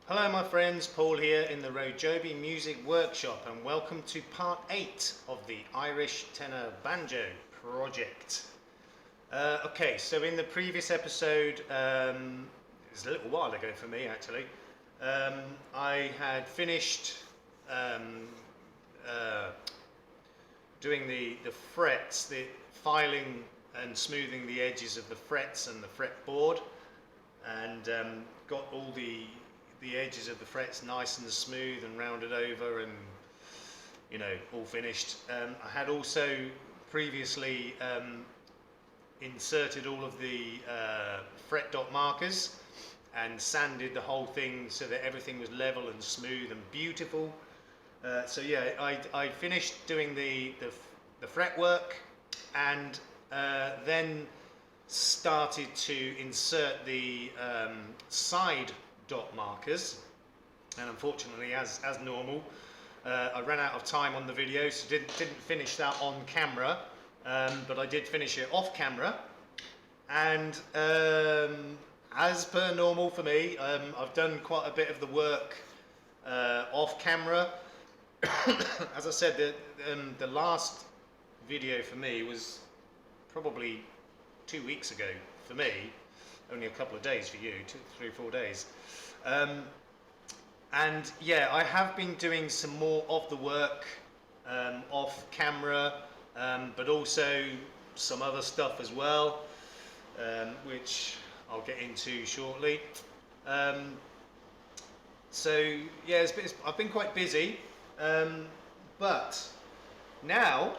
Hello my friends, Paul here in the RoJoBe Music Workshop, and welcome to part 8 of the Irish tenor banjo project. Okay, so in the previous episode, it was a little while ago for me actually, I had finished doing the frets, the filing and smoothing the edges of the frets and the fretboard, and got all the edges of the frets nice and smooth and rounded over and, you know, all finished. I had also previously inserted all of the fret dot markers and sanded the whole thing so that everything was level and smooth and beautiful. So yeah, I finished doing the fret work, and then started to insert the side dot markers, and unfortunately, as normal, I ran out of time on the video, so didn't finish that on camera, but I did finish it off camera. And as per normal for me, I've done quite a bit of the work off camera. As I said, the last video for me was probably 2 weeks ago for me, only a couple of days for you, 3 or 4 days. And yeah, I have been doing some more of the work off camera, but also some other stuff as well, which I'll get into shortly. So yeah, I've been quite busy, but now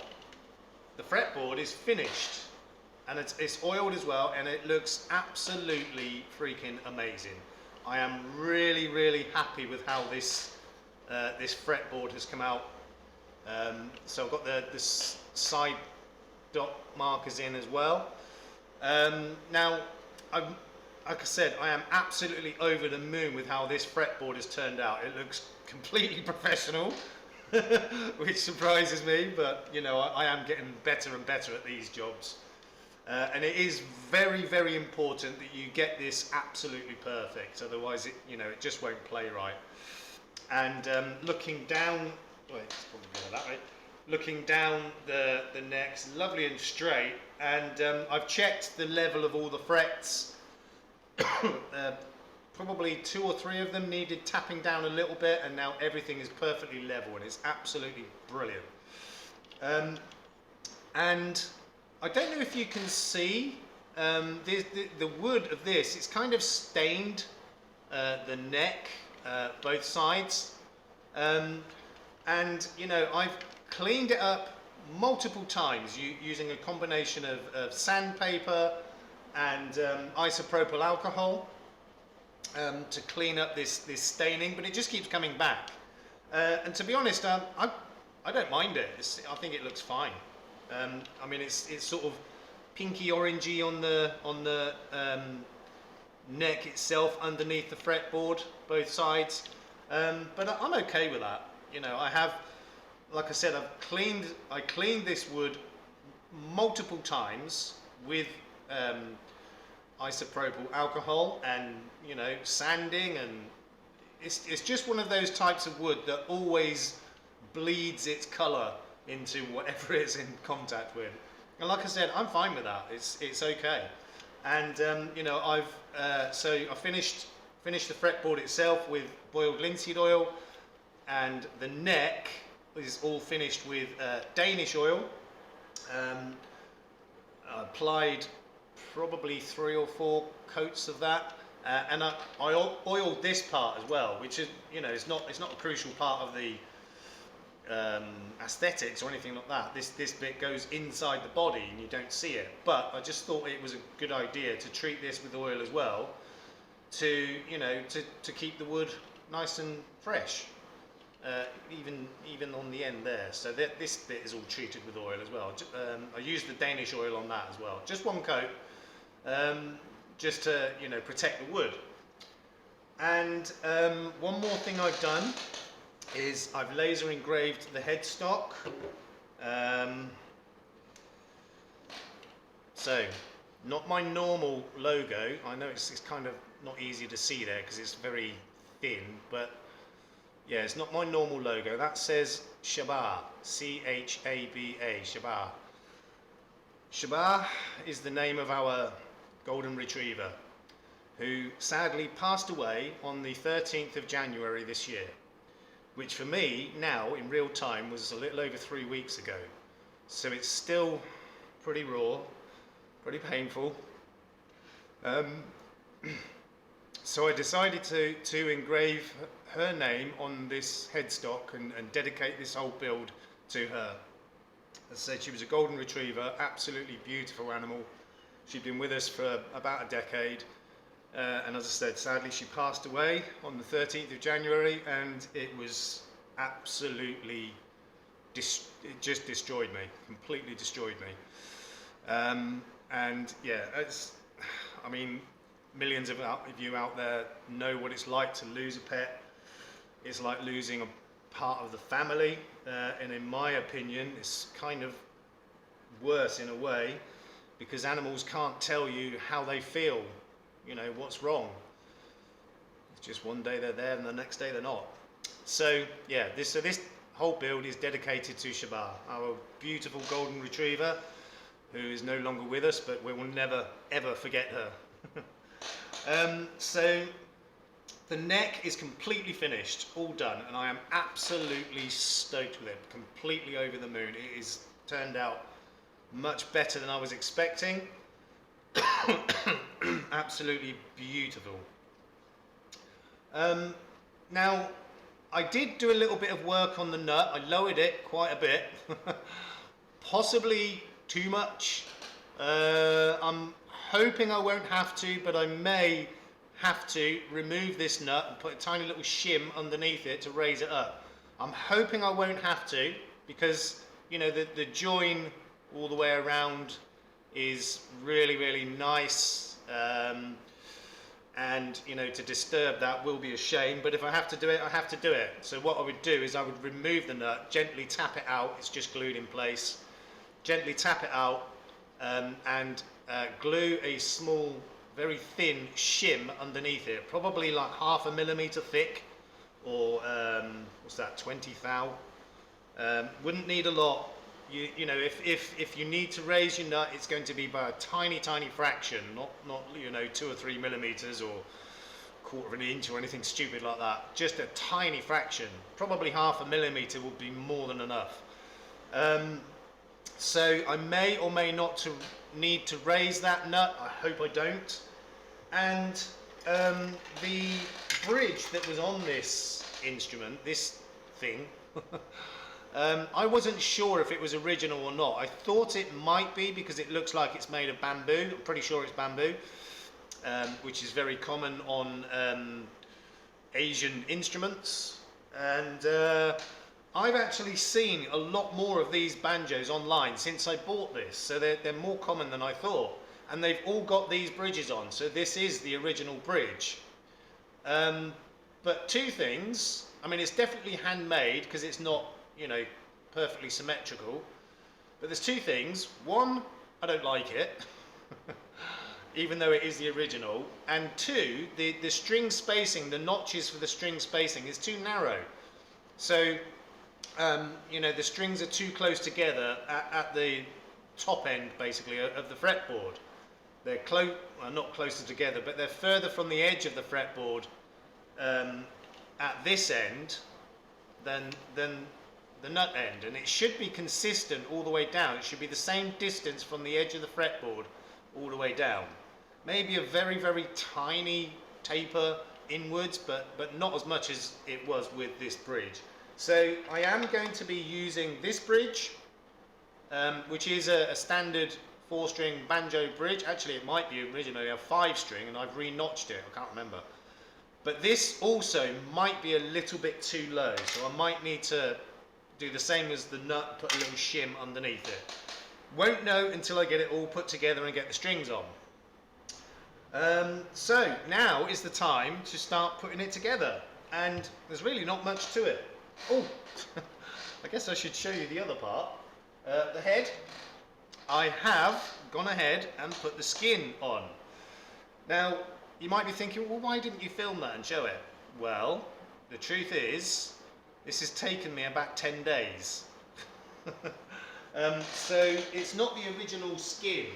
the fretboard is finished. And it's oiled as well, and it looks absolutely freaking amazing. I am really happy with how this fretboard has come out. So I've got the side dot markers in as well. Now, like I said, I am absolutely over the moon with how this fretboard has turned out. It looks completely professional, which surprises me, but you know, I am getting better and better at these jobs. And it is very important that you get this absolutely perfect, otherwise it just won't play right. And looking down, well, it's probably better that way. Looking down the neck's lovely and straight, and I've checked the level of all the frets. Probably 2 or 3 of them needed tapping down a little bit, and now everything is perfectly level, and it's absolutely brilliant. And I don't know if you can see the wood of this. It's kind of stained the neck, both sides, and you know, I've cleaned it up multiple times using a combination of sandpaper and isopropyl alcohol to clean up this staining, but it just keeps coming back. And to be honest, I don't mind it. I think it looks fine. I mean, it's sort of pinky orangey on the neck itself, underneath the fretboard, both sides. But I'm okay with that. You know, I have, like I said, I cleaned this wood multiple times with isopropyl alcohol and, you know, sanding, and it's just one of those types of wood that always bleeds its color into whatever it's in contact with. And like I said, I'm fine with that. It's okay. And you know, I finished the fretboard itself with boiled linseed oil, and the neck is all finished with Danish oil. I applied probably 3 or 4 coats of that, and I oiled this part as well, which is, you know, it's not a crucial part of the aesthetics or anything like that. This bit goes inside the body and you don't see it, but I just thought it was a good idea to treat this with oil as well, to, you know, to keep the wood nice and fresh, even on the end there. So this bit is all treated with oil as well. I used the Danish oil on that as well, just 1 coat, just to, you know, protect the wood. And one more thing I've done is I've laser engraved the headstock. So not my normal logo. I know it's kind of not easy to see there because it's very thin, but yeah, it's not my normal logo. That says Chaba, C-H-A-B-A, Chaba. Chaba is the name of our golden retriever, who sadly passed away on the 13th of January this year, which for me now in real time was a little over 3 weeks ago. So it's still pretty raw, pretty painful. So I decided to engrave her name on this headstock and dedicate this whole build to her. As I said, she was a golden retriever, absolutely beautiful animal. She'd been with us for about a decade. And as I said, sadly she passed away on the 13th of January, and it was absolutely, it just destroyed me, completely destroyed me. And yeah, I mean, millions of you out there know what it's like to lose a pet. It's like losing a part of the family, and in my opinion, it's kind of worse in a way, because animals can't tell you how they feel, you know, what's wrong. It's just one day they're there and the next day they're not. So yeah, this whole build is dedicated to Chaba, our beautiful golden retriever, who is no longer with us, but we will never ever forget her. So the neck is completely finished, all done, and I am absolutely stoked with it, completely over the moon. It is turned out much better than I was expecting. Absolutely beautiful. Now, I did do a little bit of work on the nut. I lowered it quite a bit, possibly too much. I'm hoping I won't have to, but I may have to remove this nut and put a tiny little shim underneath it to raise it up. I'm hoping I won't have to, because you know the join all the way around is really, really nice, and you know, to disturb that will be a shame, but if I have to do it, I have to do it. So what I would do is I would remove the nut, gently tap it out, it's just glued in place, gently tap it out, and glue a small, very thin shim underneath it, probably like 1/2 millimeter thick, or what's that, 20 thou. Wouldn't need a lot. You know, if you need to raise your nut, it's going to be by a tiny fraction, not you know, 2 or 3 millimeters or 1/4 inch or anything stupid like that. Just a tiny fraction. Probably 1/2 millimeter would be more than enough. So I may or may not need to raise that nut. I hope I don't. And the bridge that was on this instrument, this thing. I wasn't sure if it was original or not. I thought it might be because it looks like it's made of bamboo. I'm pretty sure it's bamboo, which is very common on Asian instruments. And I've actually seen a lot more of these banjos online since I bought this, so they're more common than I thought. And they've all got these bridges on, so this is the original bridge. But two things, I mean, it's definitely handmade because it's not, you know, perfectly symmetrical. But there's two things. One, I don't like it, even though it is the original. And two, the string spacing, the notches for the string spacing is too narrow. So, you know, the strings are too close together at the top end, basically, of the fretboard. They're well, not closer together, but they're further from the edge of the fretboard at this end than the nut end, and it should be consistent all the way down. It should be the same distance from the edge of the fretboard all the way down. Maybe a very tiny taper inwards, but not as much as it was with this bridge. So I am going to be using this bridge, which is a standard 4-string banjo bridge. Actually, it might be originally a 5-string, and I've re-notched it, I can't remember. But this also might be a little bit too low, so I might need to do the same as the nut, put a little shim underneath it. Won't know until I get it all put together and get the strings on. So now is the time to start putting it together, and there's really not much to it. Oh, I guess I should show you the other part. The head, I have gone ahead and put the skin on. Now, you might be thinking, well, why didn't you film that and show it? Well, the truth is, this has taken me about 10 days. So it's not the original skin.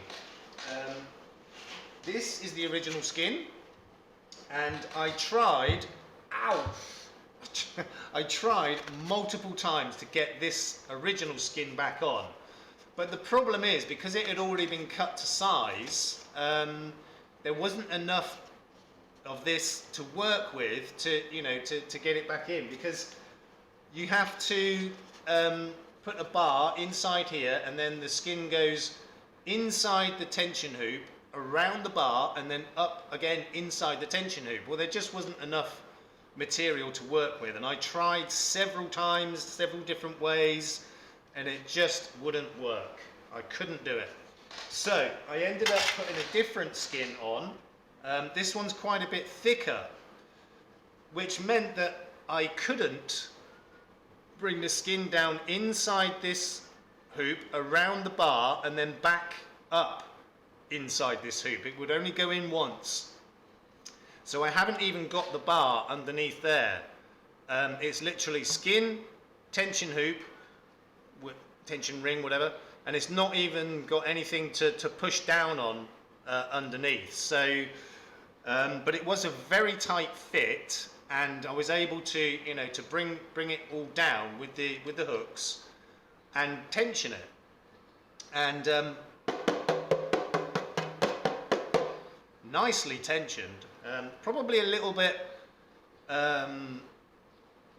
This is the original skin, and I tried, ow! I tried multiple times to get this original skin back on. But the problem is, because it had already been cut to size, there wasn't enough of this to work with to, you know, to get it back in, because you have to put a bar inside here, and then the skin goes inside the tension hoop, around the bar, and then up again inside the tension hoop. Well, there just wasn't enough material to work with, and I tried several times, several different ways, and it just wouldn't work. I couldn't do it. So I ended up putting a different skin on. This one's quite a bit thicker, which meant that I couldn't bring the skin down inside this hoop, around the bar, and then back up inside this hoop. It would only go in once. So I haven't even got the bar underneath there. It's literally skin, tension hoop, tension ring, whatever, and it's not even got anything to push down on underneath. So, but it was a very tight fit, and I was able to, you know, to bring it all down with the hooks and tension it, and nicely tensioned. Probably a little bit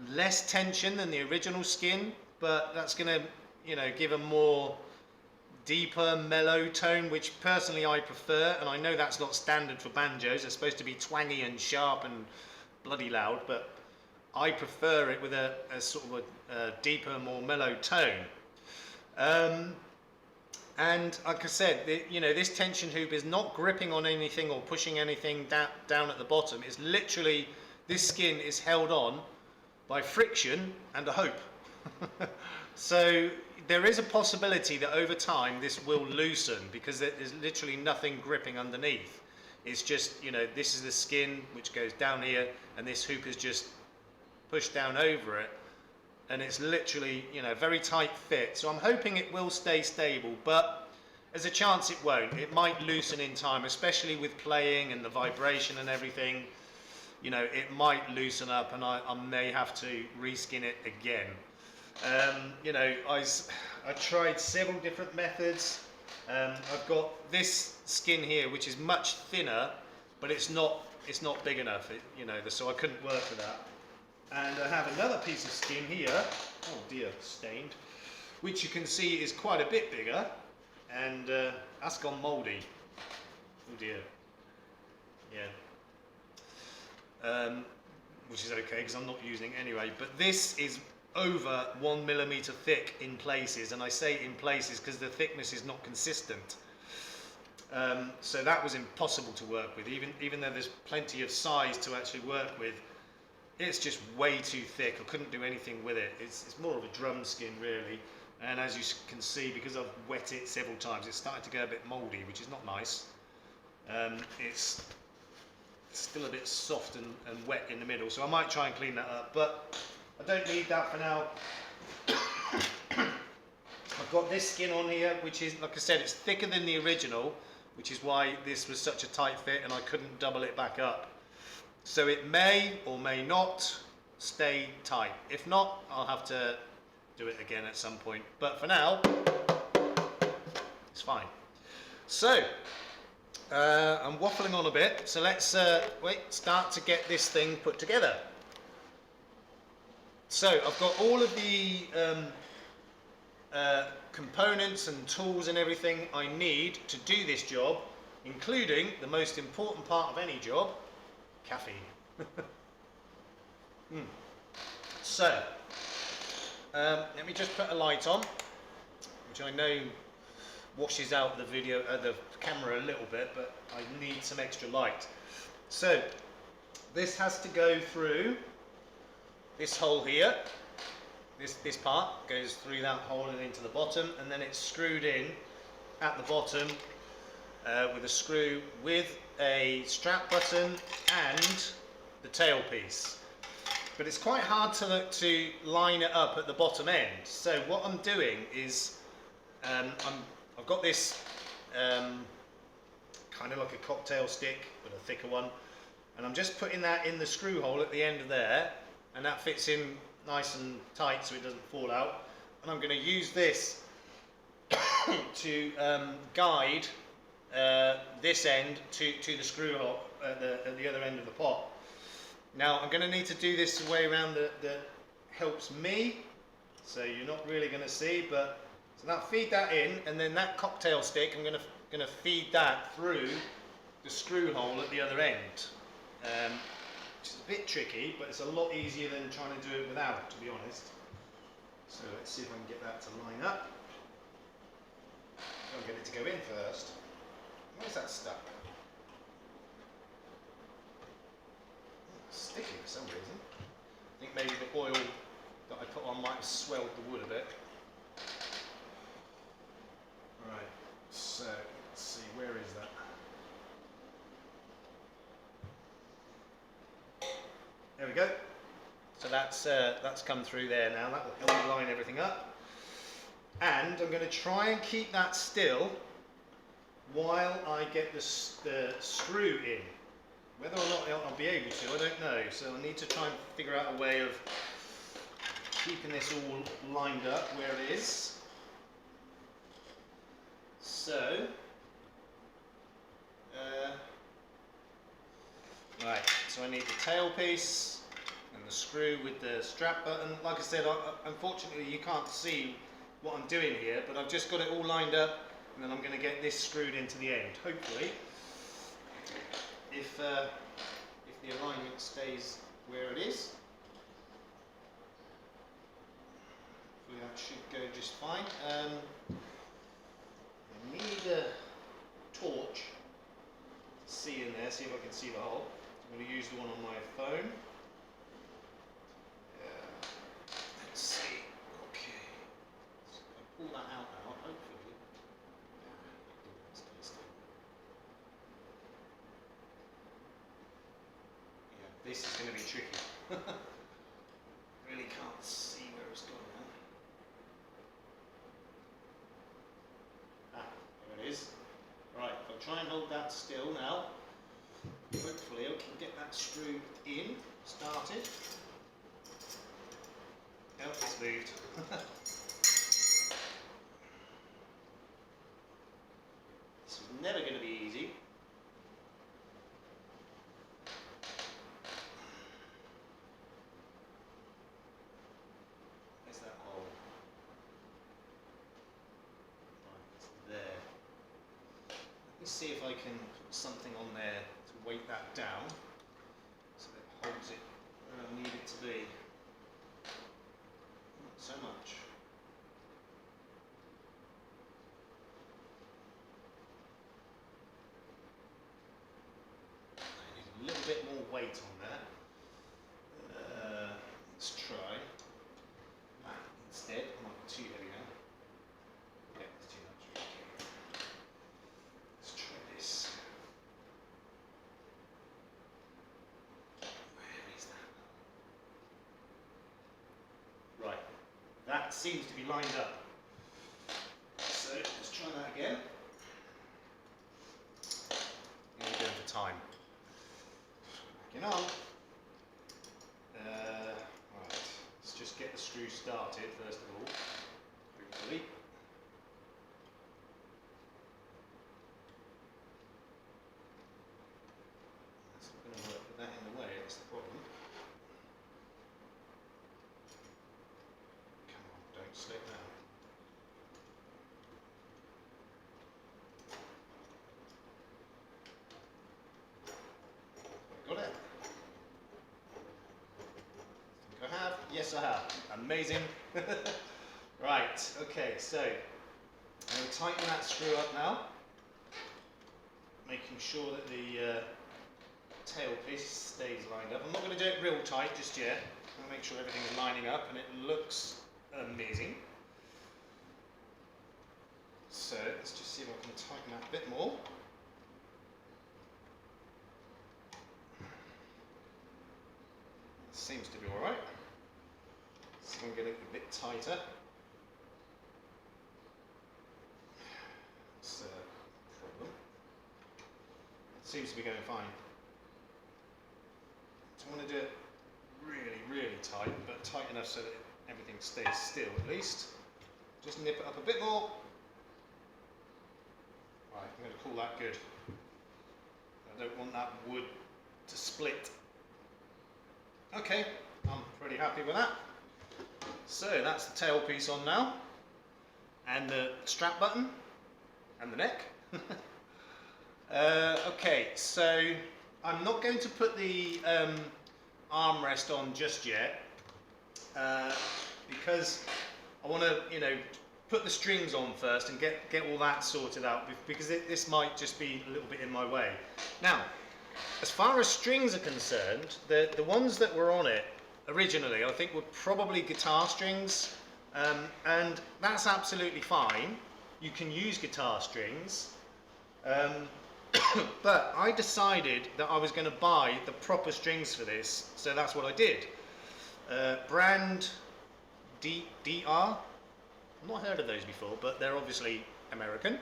less tension than the original skin, but that's going to, you know, give a more deeper, mellow tone, which personally I prefer. And I know that's not standard for banjos. They're supposed to be twangy and sharp and bloody loud, but I prefer it with a sort of a deeper, more mellow tone. And like I said, you know, this tension hoop is not gripping on anything or pushing anything down at the bottom. It's literally, this skin is held on by friction and a hope. So there is a possibility that over time this will loosen, because there's literally nothing gripping underneath. It's just, you know, this is the skin which goes down here, and this hoop is just pushed down over it, and it's literally, you know, very tight fit. So I'm hoping it will stay stable, but there's a chance it won't. It might loosen in time, especially with playing and the vibration and everything. You know, it might loosen up, and I may have to reskin it again. You know, I tried several different methods. I've got this skin here, which is much thinner, but it's not big enough. You know, so I couldn't work with that. And I have another piece of skin here. Oh dear, stained. Which you can see is quite a bit bigger, and that's gone mouldy. Oh dear. Yeah. Which is okay, because I'm not using it anyway. But this is over 1 millimeter thick in places, and I say in places because the thickness is not consistent. So that was impossible to work with, even though there's plenty of size to actually work with. It's just way too thick. I couldn't do anything with it. It's more of a drum skin really, and as you can see, because I've wet it several times, it's starting to go a bit mouldy, which is not nice. It's still a bit soft and wet in the middle, so I might try and clean that up, but I don't need that for now. I've got this skin on here, which is, like I said, it's thicker than the original, which is why this was such a tight fit and I couldn't double it back up. So it may or may not stay tight. If not, I'll have to do it again at some point. But for now, it's fine. So, I'm waffling on a bit, so let's start to get this thing put together. So I've got all of the components and tools and everything I need to do this job, including the most important part of any job, caffeine. So let me just put a light on, which I know washes out the the camera a little bit, but I need some extra light. So this has to go through this hole here. This part goes through that hole and into the bottom, and then it's screwed in at the bottom with a screw with a strap button and the tailpiece. but it's quite hard to line it up at the bottom end. So what I'm doing is I've got this kind of like a cocktail stick, but a thicker one, and I'm just putting that in the screw hole at the end of there, and that fits in nice and tight so it doesn't fall out. And I'm going to use this to guide this end to the screw hole at the other end of the pot. Now I'm going to need to do this a way around that helps me, so you're not really going to see, but so now feed that in, and then that cocktail stick I'm going to feed that through the screw hole at the other end. Which is a bit tricky, but it's a lot easier than trying to do it without, to be honest. So let's see if I can get that to line up. I'll get it to go in first. Where's that stuck? It's sticky for some reason. I think maybe the oil that I put on might have swelled the wood a bit. Right, so let's see, where is that? There we go. So that's come through there now. That will help line everything up. And I'm going to try and keep that still while I get the screw in. Whether or not I'll be able to, I don't know. So I need to try and figure out a way of keeping this all lined up where it is. So, right, so I need the tailpiece and the screw with the strap button. Like I said, unfortunately you can't see what I'm doing here, but I've just got it all lined up, and then I'm going to get this screwed into the end. Hopefully, if the alignment stays where it is, that should go just fine. I need a torch to see in there, see if I can see the hole. I'm going to use the one on my phone. Let's see. Okay. So if I pull that out now, hopefully. Yeah, this is going to be tricky. Really can't see where it's gone now. There it is. Right, if I try and hold that still now, hopefully I can get that screwed in, started. Oh, it's moved. This is never going to be easy. Where's that hole? Right, it's there. Let me see if I can put something on there to weight that down so that it holds it where I need it to be. Not so much. I need a little bit more weight on that. Let's try that instead. It might be too heavy now. Yeah, it's too much. Let's try this. Where is that? Right, that seems to be lined up. So let's try that again. And we're going for time. Backing on. Right, let's just get the screw started first of all. Hopefully. That's not going to work with that in the way, that's the problem. Come on, don't slip now. Got it? I think I have. Yes, I have. Amazing. Right, okay, so I'm going to tighten that screw up now, making sure that the tailpiece stays lined up. I'm not going to do it real tight just yet. I'm going to make sure everything is lining up and it looks amazing. So let's just see if I can tighten that a bit more. Seems to be all right. So I'm getting a bit tighter. That's a problem. Seems to be going fine. Don't want to do it really, really tight, but tight enough so that everything stays still at least. Just nip it up a bit more. Right, I'm going to call that good. I don't want that wood to split. Okay, I'm pretty happy with that. So that's the tail piece on now, and the strap button, and the neck. Okay, so I'm not going to put the armrest on just yet, because I want to, put the strings on first and get all that sorted out, because this might just be a little bit in my way. Now, as far as strings are concerned, the ones that were on it originally, I think were probably guitar strings, and that's absolutely fine. You can use guitar strings, but I decided that I was going to buy the proper strings for this, so that's what I did. Brand DR. I've not heard of those before, but they're obviously American.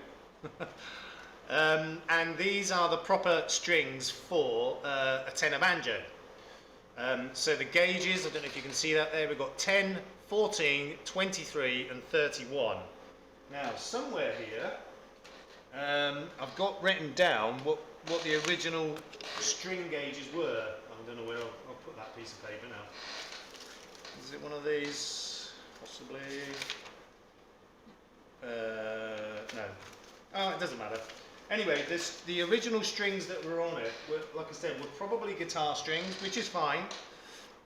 And these are the proper strings for a tenor banjo. So the gauges, I don't know if you can see that there, we've got 10, 14, 23 and 31. Now somewhere here, I've got written down what the original string gauges were. I don't know where I'll put that piece of paper now. Is it one of these? Possibly. No. Oh, it doesn't matter. Anyway, the original strings that were on it were, like I said, were probably guitar strings, which is fine.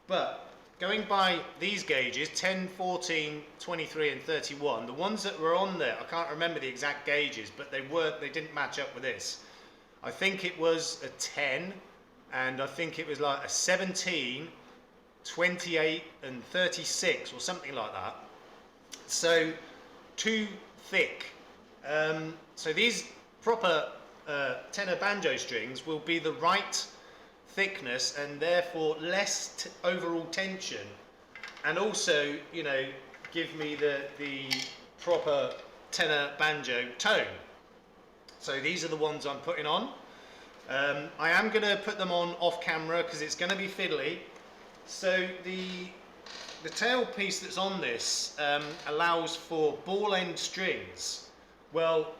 But going by these gauges, 10, 14, 23 and 31, the ones that were on there, I can't remember the exact gauges, but they didn't match up with this. I think it was a 10, and I think it was like a 17, 28 and 36 or something like that. So too thick. So these proper tenor banjo strings will be the right thickness and therefore less overall tension, and also, give me the proper tenor banjo tone. So these are the ones I'm putting on. I am going to put them on off camera because it's going to be fiddly. So the tail piece that's on this allows for ball end strings. Well,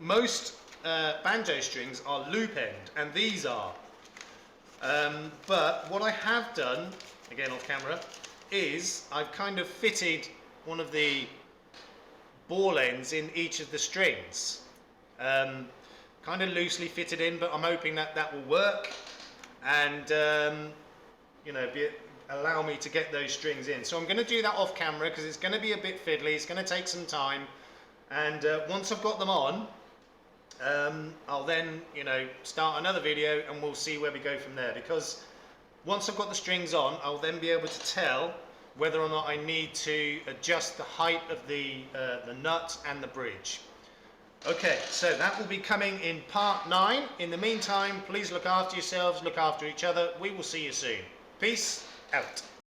most banjo strings are loop end, and these are. But what I have done, again off camera, is I've kind of fitted one of the ball ends in each of the strings. Kind of loosely fitted in, but I'm hoping that will work, and allow me to get those strings in. So I'm going to do that off camera because it's going to be a bit fiddly, it's going to take some time, and once I've got them on, I'll then start another video and we'll see where we go from there, because once I've got the strings on, I'll then be able to tell whether or not I need to adjust the height of the nut and the bridge. Okay, so that will be coming in part 9. In the meantime, please look after yourselves, look after each other. We will see you soon. Peace out.